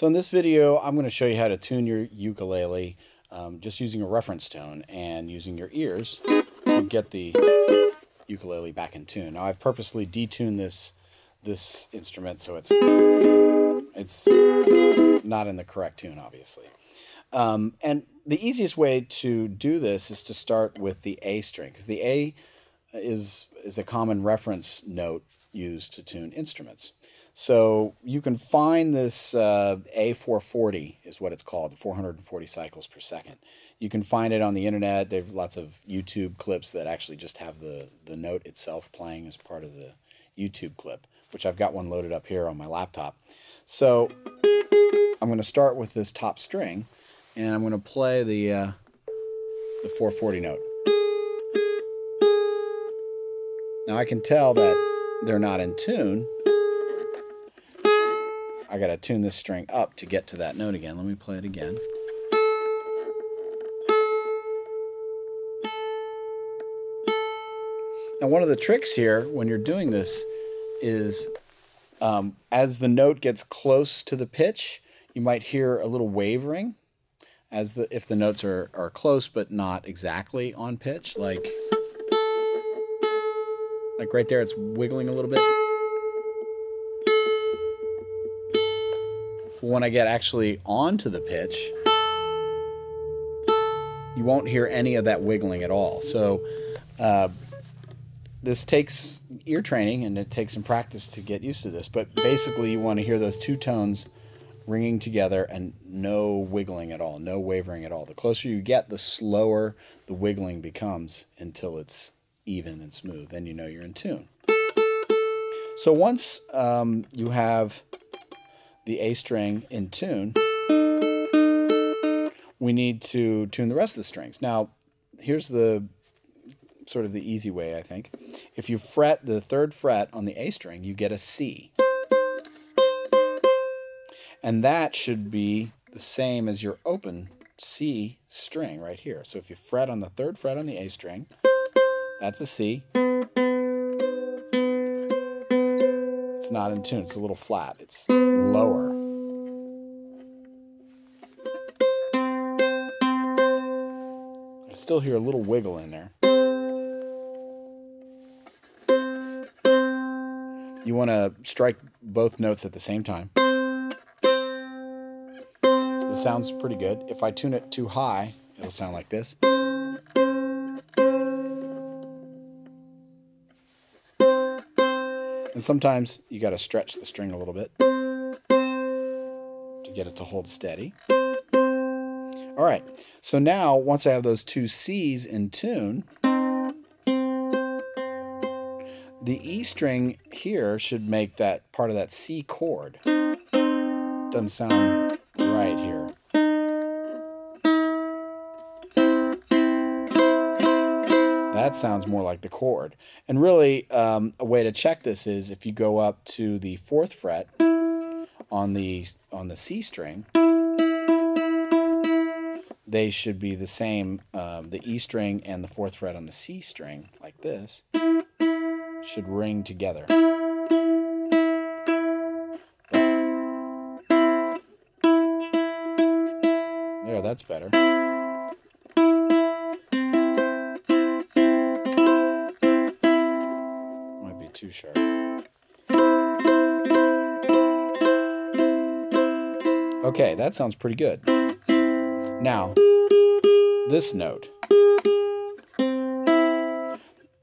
So in this video, I'm going to show you how to tune your ukulele just using a reference tone and using your ears to get the ukulele back in tune. Now I've purposely detuned this instrument so it's not in the correct tune, obviously. And the easiest way to do this is to start with the A string, because the A is a common reference note used to tune instruments. So you can find this A440 is what it's called, 440 cycles per second. You can find it on the internet. There's lots of YouTube clips that actually just have the note itself playing as part of the YouTube clip, which I've got one loaded up here on my laptop. So I'm going to start with this top string, and I'm going to play the 440 note. Now I can tell that they're not in tune. I got to tune this string up to get to that note again. Let me play it again. Now one of the tricks here when you're doing this is as the note gets close to the pitch, you might hear a little wavering if the notes are close but not exactly on pitch, like right there it's wiggling a little bit. When I get actually onto the pitch, you won't hear any of that wiggling at all. So this takes ear training and it takes some practice to get used to this, but basically you want to hear those two tones ringing together and no wiggling at all, no wavering at all. The closer you get, the slower the wiggling becomes until it's even and smooth. Then you know you're in tune. So once you have the A string in tune, we need to tune the rest of the strings. Now, here's the sort of the easy way, I think. If you fret the 3rd fret on the A string, you get a C. And that should be the same as your open C string right here. So if you fret on the 3rd fret on the A string, that's a C. It's not in tune. It's a little flat. It's lower. I still hear a little wiggle in there. You want to strike both notes at the same time. This sounds pretty good. If I tune it too high, it'll sound like this. And sometimes you got to stretch the string a little bit to get it to hold steady. All right, so now once I have those two C's in tune, the E string here should make that part of that C chord. Doesn't sound right here. That sounds more like the chord. And really, a way to check this is if you go up to the 4th fret on the C string, they should be the same. The E string and the 4th fret on the C string, like this, should ring together. There, that's better. Too sharp. Okay, that sounds pretty good. Now, this note,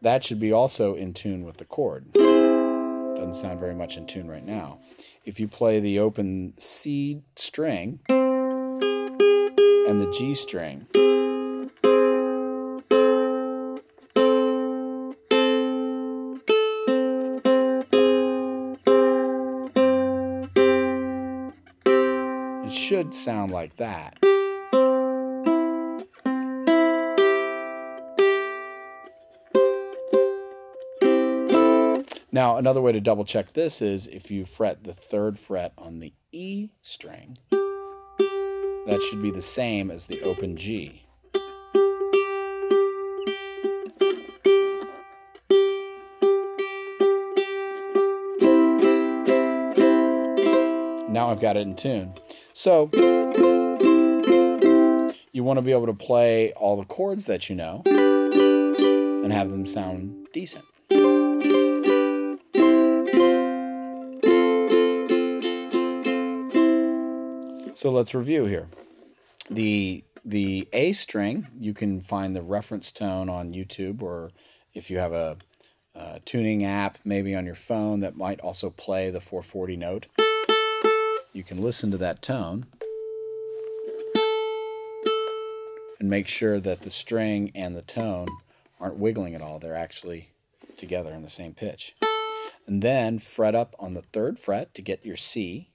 that should be also in tune with the chord. Doesn't sound very much in tune right now. If you play the open C string and the G string, it should sound like that. Now, another way to double check this is if you fret the 3rd fret on the E string, that should be the same as the open G. Now I've got it in tune. So you want to be able to play all the chords that you know and have them sound decent. So let's review here. The A string, you can find the reference tone on YouTube, or if you have a tuning app maybe on your phone that might also play the 440 note, you can listen to that tone and make sure that the string and the tone aren't wiggling at all. They're actually together in the same pitch. And then fret up on the 3rd fret to get your C.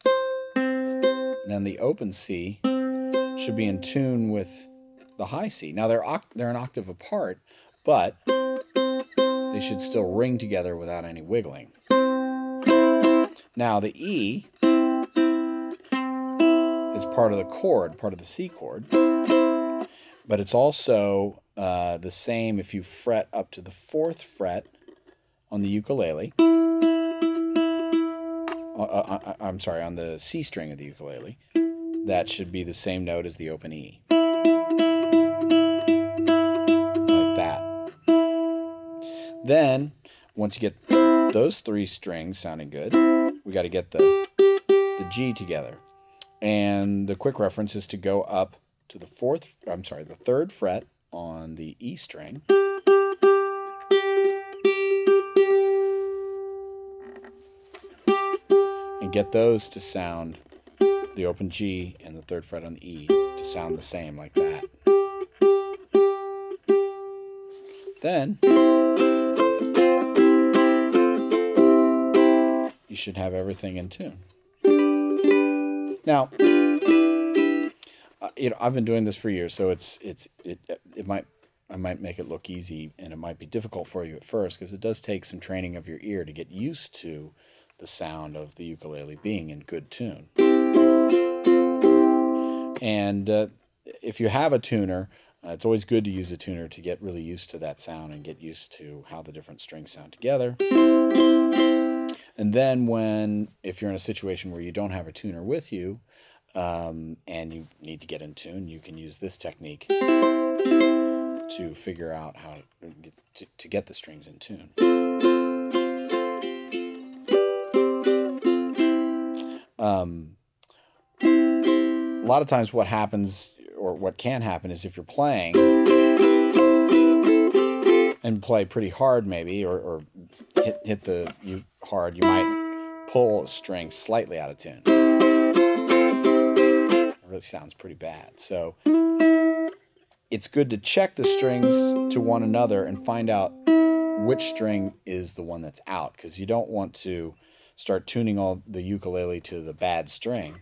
Then the open C should be in tune with the high C. Now they're an octave apart, but they should still ring together without any wiggling. Now the E is part of the chord, part of the C chord, but it's also the same if you fret up to the 4th fret on the ukulele. I'm sorry, on the C string of the ukulele. That should be the same note as the open E. Like that. Then, once you get those 3 strings sounding good, we got to get the G together. And the quick reference is to go up to the 3rd fret on the E string. And get those to sound, the open G and the 3rd fret on the E, to sound the same like that. Then you should have everything in tune. Now, I've been doing this for years, so I might make it look easy, and it might be difficult for you at first because it does take some training of your ear to get used to the sound of the ukulele being in good tune. And if you have a tuner, it's always good to use a tuner to get really used to that sound and get used to how the different strings sound together. And then if you're in a situation where you don't have a tuner with you, and you need to get in tune, you can use this technique to figure out how to get the strings in tune. A lot of times what happens, or what can happen, is if you're playing and play pretty hard maybe, or hit the hard, you might pull a string slightly out of tune. It really sounds pretty bad. So it's good to check the strings to one another and find out which string is the one that's out, because you don't want to start tuning all the ukulele to the bad string.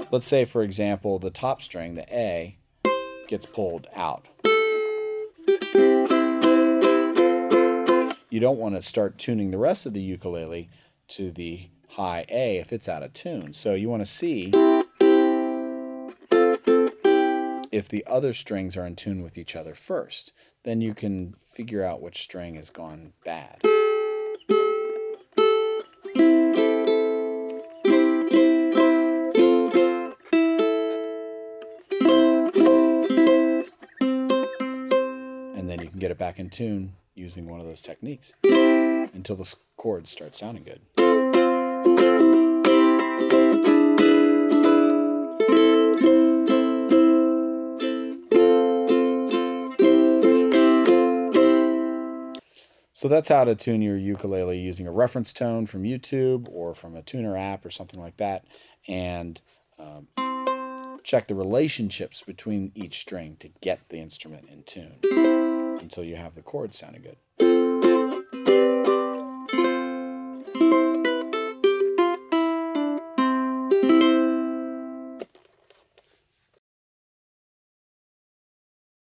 Let's say, for example, the top string, the A, gets pulled out. You don't want to start tuning the rest of the ukulele to the high A if it's out of tune. So you want to see if the other strings are in tune with each other first. Then you can figure out which string has gone bad. And then you can get it back in tune using one of those techniques until the chords start sounding good. So that's how to tune your ukulele using a reference tone from YouTube or from a tuner app or something like that, and check the relationships between each string to get the instrument in tune until you have the chords sounding good.